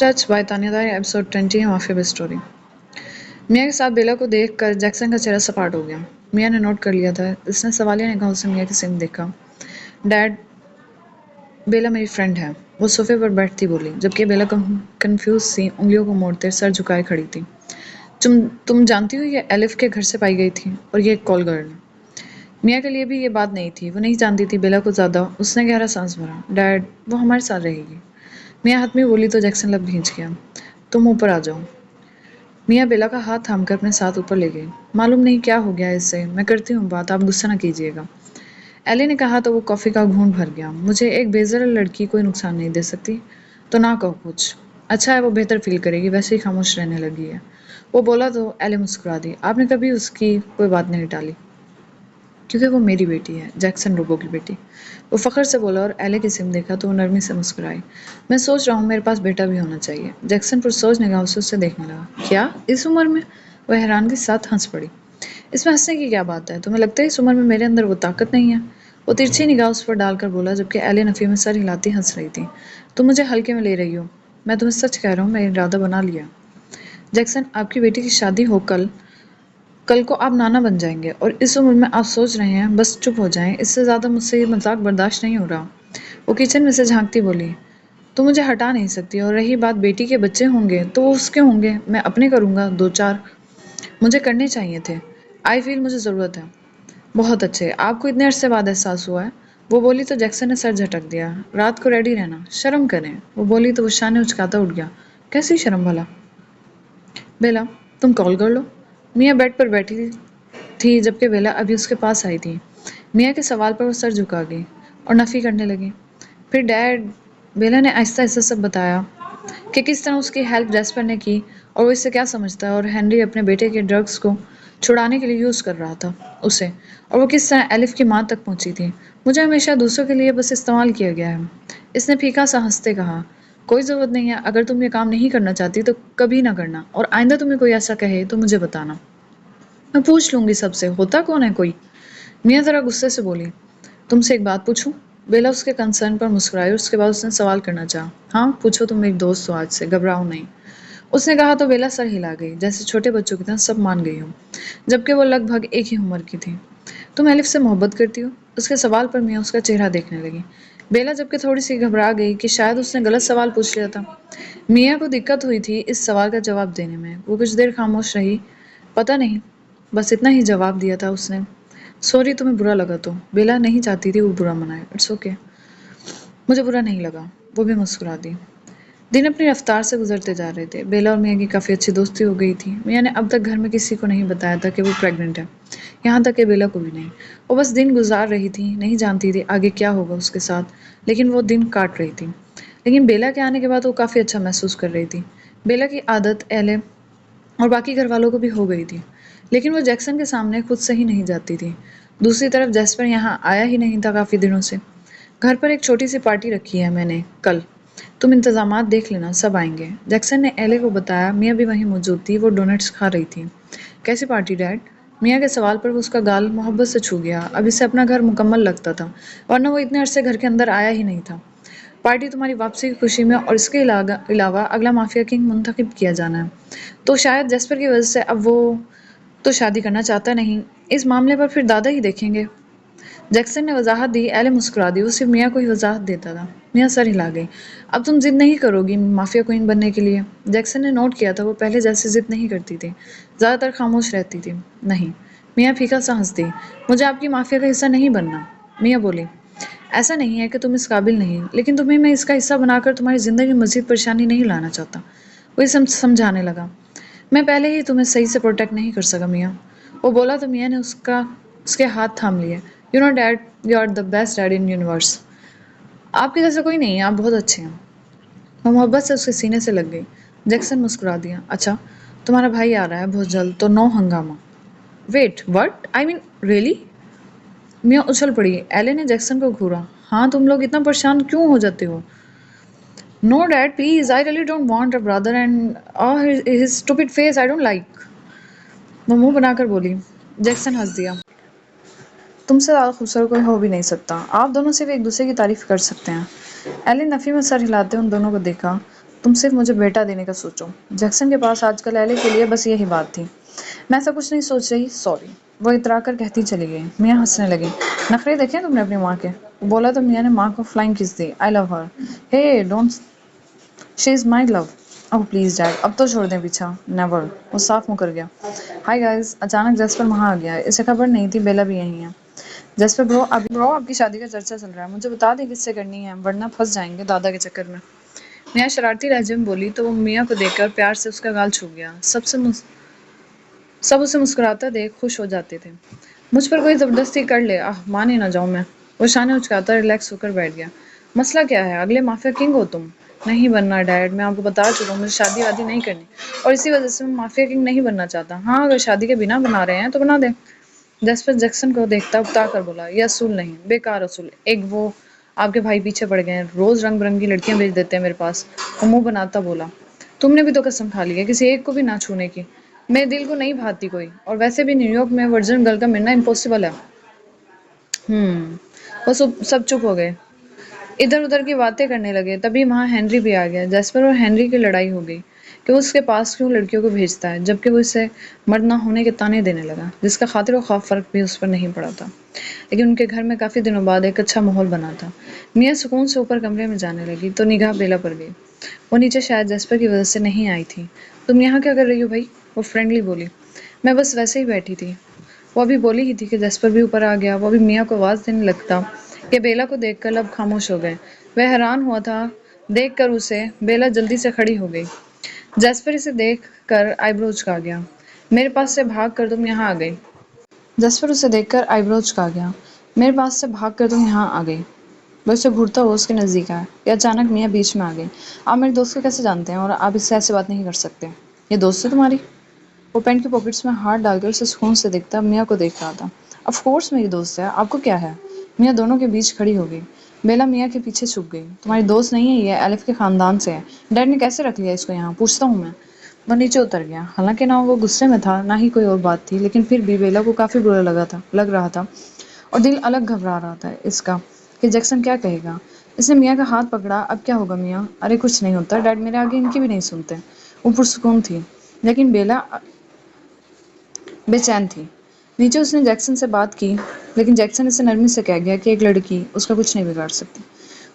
Touch by Tania तारी episode 20 mafia best story. मिया के साथ बेला को देखकर जैक्सन का चेहरा सपाट हो गया। मिया ने नोट कर लिया था। इसने सवालिया निगाहों से मिया की सिम देखा। डैड, बेला मेरी फ्रेंड है, वो सोफे पर बैठती बोली, जबकि बेला कंफ्यूज सी उंगलियों को मोड़ते सर झुकाए खड़ी थी। तुम जानती हो ये एलिफ के घर से पाई गई थी और ये एक कॉल गर्ल है। मिया के लिए भी ये बात नहीं थी। वो नहीं जानती थी बेला को ज्यादा। उसने गहरा सांस भरा। डैड, वो हमारे साथ रहेगी। मिया हाथ में बोली तो जैक्सन लब भींच गया। तुम ऊपर आ जाओ। मिया बेला का हाथ थामकर अपने साथ ऊपर ले गई। मालूम नहीं क्या हो गया इससे, मैं करती हूँ बात, आप गुस्सा ना कीजिएगा। एली ने कहा तो वो कॉफी का घूंट भर गया। मुझे एक बेजरा लड़की कोई नुकसान नहीं दे सकती, तो ना कहो कुछ। अच्छा है, वो बेहतर फील करेगी, वैसे ही खामोश रहने लगी है। वो बोला तो एली मुस्कुरा दी। आपने कभी उसकी कोई बात नहीं टाली, क्योंकि वो मेरी बेटी है, जैक्सन रोबो की बेटी। वो फख्र से बोला और एले की सिम देखा तो वो नरमी से मुस्कुराई। मैं सोच रहा हूँ मेरे पास बेटा भी होना चाहिए। जैक्सन पुरसोच निगाहों से उसे देखने लगा। क्या, इस उम्र में? वह हैरान के साथ हंस पड़ी। इसमें हंसने की क्या बात है? तुम्हें लगता है इस उम्र में मेरे अंदर वो ताकत नहीं है? वो तिरछी निगाह उस पर डालकर बोला, जबकि एले नफी में सर हिलाती हंस रही थी। तुम मुझे हल्के में ले रही हो। मैं तुम्हें सच कह रहा हूँ, मैं इरादा बना लिया। जैक्सन, आपकी बेटी की शादी हो कल। कल को आप नाना बन जाएंगे और इस उम्र में आप सोच रहे हैं बस चुप हो जाएं। इससे ज्यादा मुझसे ये मजाक बर्दाश्त नहीं हो रहा। वो किचन में से झांकती बोली, तो मुझे हटा नहीं सकती। और रही बात बेटी के बच्चे होंगे तो वो उसके होंगे, मैं अपने करूंगा, दो चार मुझे करने चाहिए थे। आई फील मुझे जरूरत है। बहुत अच्छे, आपको इतने अरसे बाद एहसास हुआ है। वो बोली तो जैक्सन ने सर झटक दिया। रात को रेडी रहना, शर्म करें। वो बोली तो वो शान उचकाता उठ गया। कैसी शर्म भला? बेला, तुम कॉल कर लो। मियाँ बेड पर बैठी थी, जबकि बेला अभी उसके पास आई थी। मियाँ के सवाल पर वो सर झुका गई और नफी करने लगी। फिर डैड, बेला ने आहिस्ता आहिस्ता सब बताया कि किस तरह उसकी हेल्प जैस्पर ने की और वो इससे क्या समझता है, और हेनरी अपने बेटे के ड्रग्स को छुड़ाने के लिए यूज़ कर रहा था उसे, और वो किस तरह एलिफ की माँ तक पहुंची थी। मुझे हमेशा दूसरों के लिए बस इस्तेमाल किया गया है। इसने फीका सा हंसते कहा। कोई ज़रूरत नहीं है। अगर तुम ये काम नहीं करना चाहती तो कभी ना करना, और आइंदा तुम्हें कोई ऐसा कहे तो मुझे बताना। मैं पूछ लूंगी सबसे, होता कौन है कोई। मियाँ ज़रा गुस्से से बोली। तुमसे एक बात पूछूं? बेला उसके कंसर्न पर मुस्कुराई और उसके बाद उसने सवाल करना चाहा। हाँ पूछो, तुम मेरी दोस्त हो आज से, घबराओ नहीं। उसने कहा तो बेला सर हिला गई, जैसे छोटे बच्चों की तरह सब मान गई हो, जबकि वो लगभग एक ही उम्र की थी। तुम एलिफ से मोहब्बत करती हो? उसके सवाल पर मियाँ उसका चेहरा देखने लगी। बेला जबकि थोड़ी सी घबरा गई कि शायद उसने गलत सवाल पूछ लिया था। मियाँ को दिक्कत हुई थी इस सवाल का जवाब देने में। वो कुछ देर खामोश रही। पता नहीं, बस इतना ही जवाब दिया था उसने। सॉरी, तुम्हें बुरा लगा तो। बेला नहीं चाहती थी वो बुरा मनाए। इट्स ओके, मुझे बुरा नहीं लगा। वो भी मुस्कुरा दी। दिन अपनी रफ्तार से गुजरते जा रहे थे। बेला और मियाँ की काफ़ी अच्छी दोस्ती हो गई थी। मियाँ ने अब तक घर में किसी को नहीं बताया था कि वो प्रेग्नेंट है, यहाँ तक कि बेला को भी नहीं। वो बस दिन गुजार रही थी, नहीं जानती थी आगे क्या होगा उसके साथ, लेकिन वो दिन काट रही थी। लेकिन बेला के आने के बाद वो काफ़ी अच्छा महसूस कर रही थी। बेला की आदत एले और बाकी घर वालों को भी हो गई थी, लेकिन वो जैक्सन के सामने खुद से ही नहीं जाती थी। दूसरी तरफ जैस्पर यहाँ आया ही नहीं था काफ़ी दिनों से। घर पर एक छोटी सी पार्टी रखी है मैंने कल, तुम इंतजामात देख लेना, सब आएंगे। जैक्सन ने एले को बताया। मियाँ भी वहीं मौजूद थी, वो डोनट्स खा रही थी। कैसी पार्टी डैड? मियाँ के सवाल पर वो उसका गाल मोहब्बत से छू गया। अब इसे अपना घर मुकम्मल लगता था, वरना वो इतने अरसे घर के अंदर आया ही नहीं था। पार्टी तुम्हारी वापसी की खुशी में, और इसके अलावा अगला माफिया किंग मुंतखब किया जाना है। तो शायद जैस्पर की वजह से अब वो तो शादी करना चाहता नहीं। इस मामले पर फिर दादा ही देखेंगे। जैक्सन ने वजाहत दी। एले मुस्कुरा दी। वो सिर्फ मियाँ को ही वजाहत देता था। मियाँ सर हिला गई। अब तुम जिद नहीं करोगी माफिया क्वीन बनने के लिए? जैक्सन ने नोट किया था वो पहले जैसे जिद नहीं करती थी, ज़्यादातर खामोश रहती थी। नहीं। मियाँ फीका सा हंस दी। मुझे आपकी माफिया का हिस्सा नहीं बनना। मियाँ बोली, ऐसा नहीं है कि तुम इस काबिल नहीं, लेकिन तुम्हें मैं इसका हिस्सा बनाकर तुम्हारी ज़िंदगी में मज़ीद परेशानी नहीं लाना चाहता। वो ये समझाने लगा। मैं पहले ही तुम्हें सही से प्रोटेक्ट नहीं कर सका मियाँ। वो बोला तो मियाँ ने उसके हाथ थाम लिए। You know dad, you are the best dad in universe. आपके जैसा कोई नहीं है, आप बहुत अच्छे हैं। वो मोहब्बत से उसके सीने से लग गई। जैक्सन मुस्कुरा दिया। अच्छा, तुम्हारा भाई आ रहा है बहुत जल्द, तो नो हंगामा। Wait, what? I mean really? मियाँ उछल पड़ी। एले ने जैक्सन को घूरा। हाँ, तुम लोग इतना परेशान क्यों हो जाते हो? No dad please, I really don't want a brother and his stupid face I don't like. वो मुंह बनाकर बोली। जैक्सन हंस दिया। तुमसे ज़्यादा खूबसूरत कोई हो भी नहीं सकता। आप दोनों सिर्फ एक दूसरे की तारीफ कर सकते हैं। एले नफ़ी में सर हिलाते उन दोनों को देखा। तुम सिर्फ मुझे बेटा देने का सोचो। जैक्सन के पास आजकल एले के लिए बस यही बात थी। मैं ऐसा कुछ नहीं सोच रही, सॉरी, वो इतरा कर कहती चली गई। मियाँ हंसने लगी। नखरे देखे तुमने अपनी माँ के? वो बोला तो मियाँ ने माँ को फ्लाइंग किस दी। I love her. Hey don't, she is my love. Oh please dad, अब तो छोड़ दें पीछा। नेवर। वो साफ मुकर गया। हाय गाइस, अचानक जैस्पर वहाँ आ गया। इसे खबर नहीं थी बेला भी यहीं है। जैस्पर ब्रो आपकी शादी का चर्चा चल रहा है, मुझे बता दें किससे करनी है, वरना फंस जाएंगे दादा के चक्कर में। मियाँ शरारती लहजे में बोली तो वो मियाँ को देखकर प्यार से उसका गाल छू गया। सब उसे मुस्कुराता देख खुश हो जाते थे। मुझ पर कोई जबरदस्ती कर ले, आह मान ही ना जाऊं मैं। वो शाने उचकाता रिलैक्स होकर बैठ गया। मसला क्या है, अगले माफिया किंग हो तुम? नहीं बनना डैड, मैं आपको बता चुका हूँ, मुझे शादी वादी नहीं करनी, और इसी वजह से मैं माफिया किंग नहीं बनना चाहता। हाँ, अगर शादी के बिना बना रहे हैं तो बना दे। जसपर जैक्सन को देखता उकता कर बोला, ये असूल नहीं, बेकार असूल। एक वो आपके भाई पीछे पड़ गए हैं, रोज रंग बिरंगी लड़कियां भेज देते हैं मेरे पास। वो मुंह बनाता बोला, तुमने भी तो कसम खा ली है किसी एक को भी ना छूने की। मेरे दिल को नहीं भाती कोई, और वैसे भी न्यूयॉर्क में वर्जिन गर्ल का मिलना इम्पॉसिबल है। हम्म। वो सब चुप हो गए, इधर उधर की बातें करने लगे। तभी वहां हेनरी भी आ गया। जैस्पर और हेनरी की लड़ाई हो गई कि वो उसके पास क्यों लड़कियों को भेजता है, जबकि वो इसे मर्द ना होने के ताने देने लगा, जिसका खातिर और खौफ फर्क भी उस पर नहीं पड़ा था। लेकिन उनके घर में काफी दिनों बाद एक अच्छा माहौल बना था। मियाँ सुकून से ऊपर कमरे में जाने लगी तो निगाह बेला पर गई। वो नीचे शायद जैस्पर की वजह से नहीं आई थी। तुम यहाँ क्या कर रही हो भाई? वो फ्रेंडली बोली। मैं बस वैसे ही बैठी थी। वो अभी बोली ही थी कि जैस्पर भी ऊपर आ गया। वो अभी मियाँ को आवाज देने लगता कि बेला को देखकर लब खामोश हो गए। वह हैरान हुआ था देखकर उसे। बेला जल्दी से खड़ी हो गई। जैस्पर इसे देख कर आईब्रो उचका गया। मेरे पास से भाग कर तुम यहाँ आ गई। जैस्पर उसे देखकर आईब्रो उचका गया। मेरे पास से भाग कर तुम यहाँ आ गई। वो उसे घूरता हुआ उसके नजदीक आया कि अचानक मियाँ बीच में आ गई। आप मेरे दोस्त को कैसे जानते हैं और आप इससे ऐसे बात नहीं कर सकते? ये दोस्त है तुम्हारी? वो पैंट की पॉकेट्स में हाथ डालकर उसे सुकून से देखता मियाँ को देख रहा था। ऑफ कोर्स मेरी दोस्त है, आपको क्या है? मियाँ दोनों के बीच खड़ी हो गई। बेला मियाँ के पीछे छुप गई। तुम्हारी दोस्त नहीं है, ये एलिफ के खानदान से है। डैड ने कैसे रख लिया इसको यहाँ, पूछता हूँ मैं। वो नीचे उतर गया। हालांकि ना वो गुस्से में था ना ही कोई और बात थी, लेकिन फिर भी बेला को काफी बुरा लग रहा था, और दिल अलग घबरा रहा था इसका कि जैक्सन क्या कहेगा। इसने मियाँ का हाथ पकड़ा। अब क्या होगा मियाँ? अरे कुछ नहीं होता डैड, मेरे आगे इनकी भी नहीं सुनते। वो पुरसुकून थी, लेकिन बेला बेचैन थी। नीचे उसने जैक्सन से बात की, लेकिन जैक्सन इसे नरमी से कह गया कि एक लड़की उसका कुछ नहीं बिगाड़ सकती।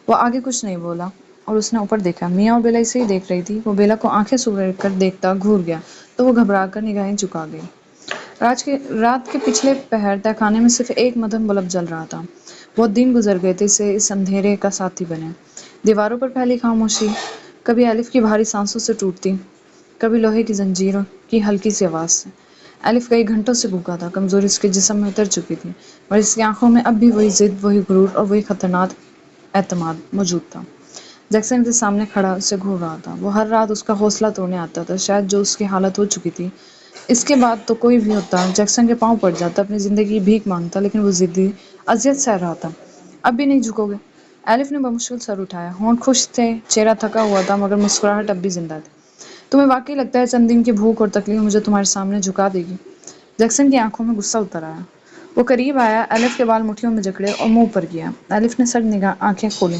वो आगे कुछ नहीं बोला और उसने ऊपर देखा। मियाँ और बेला इसे ही देख रही थी। वो बेला को आंखें सुबह कर देखता घूर गया तो वो घबरा कर निगाहें झुका गई। रात के पिछले पहर तहखाने में सिर्फ एक मध्यम बल्ब जल रहा था। बहुत दिन गुजर गए थे इसे इस अंधेरे का साथी बने। दीवारों पर फैली खामोशी कभी एलिफ की भारी सांसों से टूटती, कभी लोहे की जंजीरों की हल्की सी आवाज से। एलिफ कई घंटों से भूखा था, कमजोरी उसके जिस्म में उतर चुकी थी, और इसकी आंखों में अब भी वही जिद, वही गुरूर और वही खतरनाक एतमाद मौजूद था। जैक्सन के सामने खड़ा उसे घूर रहा था। वो हर रात उसका हौसला तोड़ने आता था। शायद जो उसकी हालत हो चुकी थी, इसके बाद तो कोई भी होता जैक्सन के पांव पड़ जाता, अपनी जिंदगी की भीख मांगता, लेकिन वो जिद्दी अजियत सह रहा था। अब भी नहीं झुकोगे? एलिफ ने बमुश्किल सर उठाया। होंठ खुश थे, चेहरा थका हुआ था, मगर मुस्कुराहट अब भी जिंदा थी। तुम्हें वाकई लगता है चंद दिन की भूख और तकलीफ मुझे तुम्हारे सामने झुका देगी? जैक्सन की आंखों में गुस्सा उतर आया। वो करीब आया, एलिफ के बाल मुट्ठियों में जकड़े और मुंह पर किया। एलिफ ने सर निगाह आंखें खोली।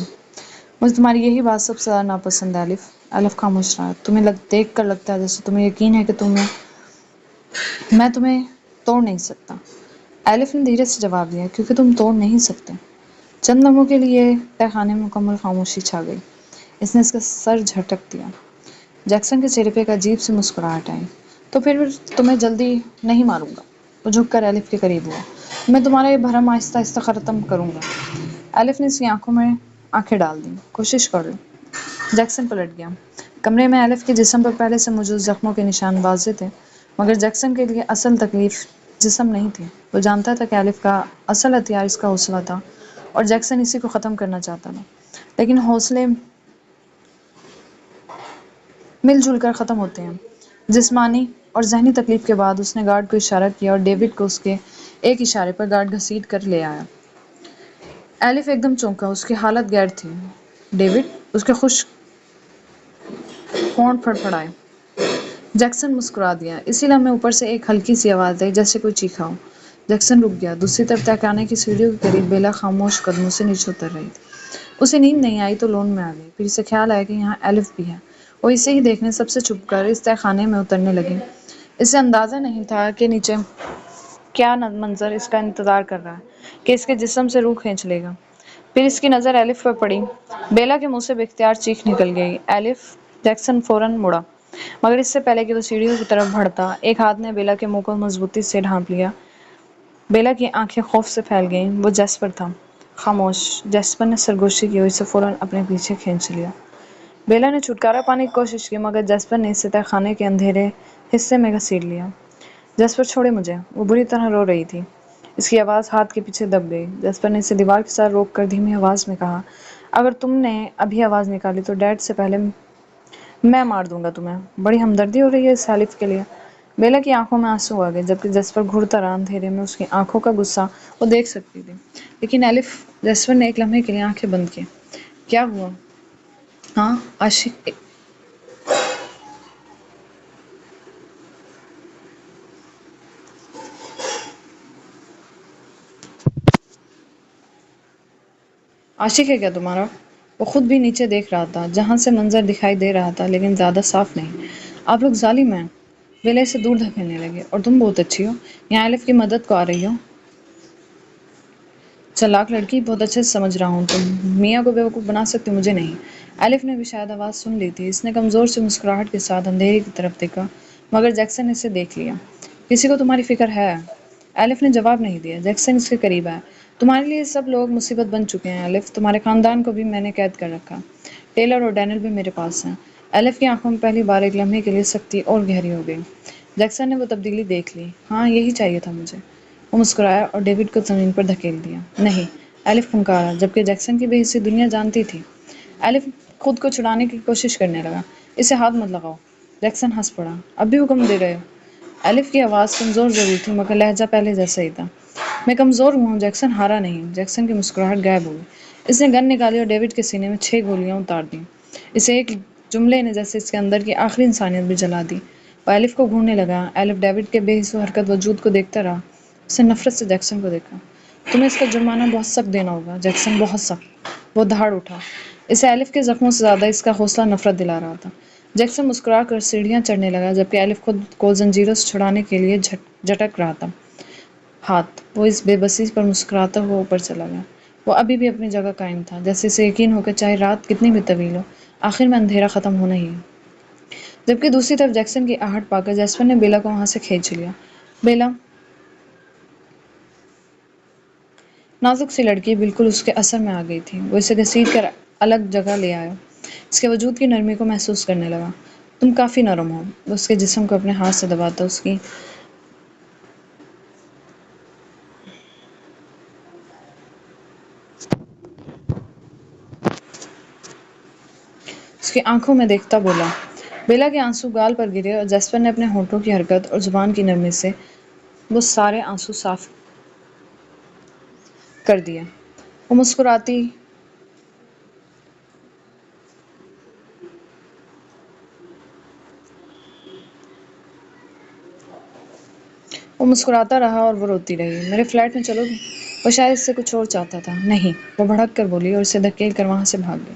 मुझे तुम्हारी यही बात सबसे ज्यादा नापसंद है एलिफ। एलिफ खामोश रहा। तुम्हें देख कर लगता है जैसे तुम्हें यकीन है कि मैं तुम्हें तोड़ नहीं सकता। एलिफ ने धीरे से जवाब दिया, क्योंकि तुम तोड़ नहीं सकते। चंद लम्हों के लिए तहखाने में मुकम्मल खामोशी छा गई। इसने इसका सर झटक दिया। जैक्सन के चेहरे पे एक अजीब सी मुस्कुराहट आई। तो फिर तुम्हें जल्दी नहीं मारूंगा। वो झुककर एलिफ के करीब हुआ। मैं तुम्हारा ये भरम आहिस्ता आहिस्ता खत्म करूंगा। एलिफ ने इसकी आंखों में आंखें डाल दी। कोशिश कर लो। जैक्सन पलट गया। कमरे में एलिफ के जिस्म पर पहले से मौजूद जख्मों के निशान वाज़ेह थे, मगर जैक्सन के लिए असल तकलीफ जिस्म नहीं थी। वो जानता था कि एलिफ का असल हथियार इसका हौसला था, और जैक्सन इसी को ख़त्म करना चाहता था। लेकिन हौसले मिलजुल कर ख़त्म होते हैं। जिस्मानी और जहनी तकलीफ के बाद उसने गार्ड को इशारा किया और डेविड को उसके एक इशारे पर गार्ड घसीट कर ले आया। एलिफ एकदम चौंका। उसकी हालत गैर थी। डेविड? उसके खुश होंठ फड़फड़ाए। जैक्सन मुस्कुरा दिया। इसी लम्हे ऊपर से एक हल्की सी आवाज़ आई, जैसे कोई चीखा हो। जैक्सन रुक गया। दूसरी तरफ तहखाने की सीढ़ियों के करीब बेला खामोश कदमों से नीचे उतर रही थी। उसे नींद नहीं आई तो लोन में आ गई। फिर इसे ख्याल आया कि यहाँ एलिफ भी है। وہ اسے ہی دیکھنے سب سے چھپ کر اس تہہ خانے میں اترنے لگی۔ اسے اندازہ نہیں تھا کہ نیچے کیا منظر اس کا انتظار کر رہا ہے کہ اس کے جسم سے روح کھینچ لے گا۔ پھر اس کی نظر ایلف پر پڑی۔ بیلا کے منہ سے بے اختیار چیخ نکل گئی۔ ایلف! جیکسن فوراً مڑا، مگر اس سے پہلے کہ وہ سیڑھیوں کی طرف بڑھتا، ایک ہاتھ نے بیلا کے منہ کو مضبوطی سے ڈھانپ لیا۔ بیلا کی آنکھیں خوف سے پھیل گئیں۔ وہ جیسپر تھا۔ خاموش! جیسپر نے سرگوشی کی اور اسے فوراً اپنے پیچھے کھینچ لیا۔ بیلا نے چھٹکارا پانے کی کوشش کی، مگر جیسپر نے اسے تہہ خانے کے اندھیرے حصے میں گھسیٹ لیا۔ جیسپر چھوڑے مجھے! وہ بری طرح رو رہی تھی۔ اس کی آواز ہاتھ کے پیچھے دب گئی۔ جیسپر نے اسے دیوار کے ساتھ روک کر دھیمی آواز میں کہا، اگر تم نے ابھی آواز نکالی تو ڈیڈ سے پہلے میں مار دوں گا تمہیں۔ بڑی ہمدردی ہو رہی ہے اس ایلف کے لیے۔ بیلا کی آنکھوں میں آنسو آ گئے، جبکہ جیسپر گھڑتا رہا۔ اندھیرے میں اس کی آنکھوں کا غصہ وہ دیکھ سکتی تھی، لیکن ایلف… جیسپر نے ایک لمحے کے لیے آنکھیں بند کی۔ کیا ہوا؟ ہاں؟ عاشق ہے کیا تمہارا؟ وہ خود بھی نیچے دیکھ رہا تھا، جہاں سے منظر دکھائی دے رہا تھا، لیکن زیادہ صاف نہیں۔ آپ لوگ ظالم ہیں۔ بیلا اسے دور دھکیلنے لگی۔ اور تم بہت اچھی ہو، یہاں ایلف کی مدد کو آ رہی ہو۔ چالاک لڑکی، بہت اچھے سے سمجھ رہا ہوں تم میاں کو بیوقوف بنا سکتی، مجھے نہیں۔ ایلف نے بھی شاید آواز سن لی تھی۔ اس نے کمزور سی مسکراہٹ کے ساتھ اندھیرے کی طرف دیکھا، مگر جیکسن نے اسے دیکھ لیا۔ کسی کو تمہاری فکر ہے؟ ایلف نے جواب نہیں دیا۔ جیکسن اس کے قریب آیا۔ تمہارے لیے سب لوگ مصیبت بن چکے ہیں ایلف، تمہارے خاندان کو بھی میں نے قید کر رکھا۔ ٹیلر اور ڈینیل بھی میرے پاس ہیں۔ ایلف کی آنکھوں میں پہلی بار ایک لمحے کے لیے سختی اور گہری ہو گئی۔ جیکسن نے وہ تبدیلی دیکھ لی۔ ہاں، یہی چاہیے تھا مجھے۔ وہ مسکرایا اور ڈیوڈ کو زمین پر دھکیل دیا۔ نہیں! ایلف پھنکارا، جبکہ جیکسن کی بے حسی دنیا جانتی تھی۔ ایلف خود کو چھڑانے کی کوشش کرنے لگا۔ اسے ہاتھ مت لگاؤ! جیکسن ہنس پڑا۔ اب بھی حکم دے رہے ہو؟ ایلف کی آواز کمزور ضرور تھی، مگر لہجہ پہلے جیسا ہی تھا۔ میں کمزور ہوا ہوں جیکسن، ہارا نہیں۔ جیکسن کی مسکراہٹ غائب ہو گئی۔ اس نے گن نکالی اور ڈیوڈ کے سینے میں 6 گولیاں اتار دیں۔ اسے ایک جملے نے جیسے اس کے اندر کی آخری انسانیت بھی جلا دی۔ وہ ایلف کو گھورنے لگا۔ ایلف ڈیوڈ کے بے حس و حرکت وجود کو دیکھتا رہا۔ اس نے نفرت سے جیکسن کو دیکھا۔ تمہیں اس کا جرمانہ بہت سخت دینا ہوگا جیکسن، بہت سخت۔ وہ دہاڑ اٹھا۔ اسے ایلف کے زخموں سے زیادہ اس کا حوصلہ نفرت دلا رہا تھا۔ جیکسن مسکرا کر سیڑھیاں چڑھنے لگا، جبکہ ایلف خود کو زنجیروں سے چھڑانے کے لیے جھٹک رہا تھا۔ ہاتھ! وہ اس بے بسی پر مسکراتا ہوا اوپر چلا گیا۔ وہ ابھی بھی اپنی جگہ قائم تھا، جیسے اسے یقین ہو کہ چاہے رات کتنی بھی طویل ہو، آخر میں اندھیرا ختم ہونا ہی ہے۔ جبکہ دوسری طرف جیکسن کی آہٹ پا کر جیسپر نے بیلا کو وہاں سے کھینچ لیا۔ بیلا! نازک سی لڑکی بالکل اس کے اثر میں آ گئی تھی۔ وہ اسے گھسیٹ کر الگ جگہ لے آیا۔ اس کے وجود کی نرمی کو محسوس کرنے لگا۔ تم کافی نرم ہو۔ وہ اس کے جسم کو اپنے ہاتھ سے دباتا اس کی آنکھوں میں دیکھتا بولا۔ بیلا کے آنسو گال پر گرے اور جیسپر نے اپنے ہونٹوں کی حرکت اور زبان کی نرمی سے وہ سارے آنسو صاف کر دیے۔ وہ مسکراتا رہا اور وہ روتی رہی۔ میرے فلیٹ میں چلو گی؟ وہ شاید اس سے کچھ اور چاہتا تھا۔ نہیں! وہ بھڑک کر بولی اور اسے دھکیل کر وہاں سے بھاگ گئی،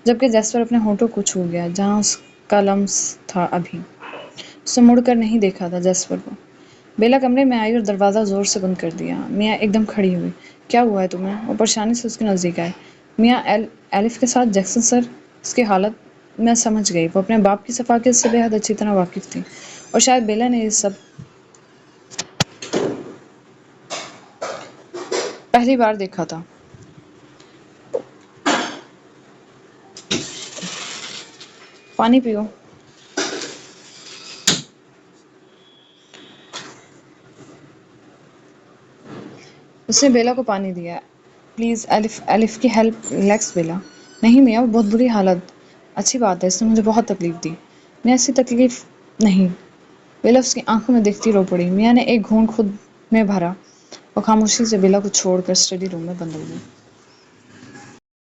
جبکہ جیسپر اپنے ہونٹوں کو چھو گیا جہاں اس کا لمس تھا ابھی۔ اس نے مڑ کر نہیں دیکھا تھا جیسپر کو۔ بیلا کمرے میں آئی اور دروازہ زور سے بند کر دیا۔ میاں ایک دم کھڑی ہوئی۔ کیا ہوا ہے تمہیں؟ وہ پریشانی سے اس کے نزدیک آئے۔ میاں ایلف کے ساتھ جیکسن سر، اس کی حالت میں سمجھ گئی۔ وہ اپنے باپ کی ثقافت سے بے حد اچھی طرح واقف تھی، اور شاید بیلا نے یہ سب پہلی بار دیکھا تھا۔ پانی پیو۔ اس نے بیلا کو پانی دیا۔ پلیز ایلف کی ہیلپ۔ ریلیکس بیلا۔ نہیں میاں، وہ بہت بری حالت۔ اچھی بات ہے، اس نے مجھے بہت تکلیف دی۔ میاں ایسی تکلیف نہیں۔ بیلا اس کی آنکھوں میں دیکھتی رو پڑی۔ میاں نے ایک گھونٹ خود میں بھرا۔ وہ خاموشی سے بیلا کو چھوڑ کر اسٹڈی روم میں بند ہو گئی۔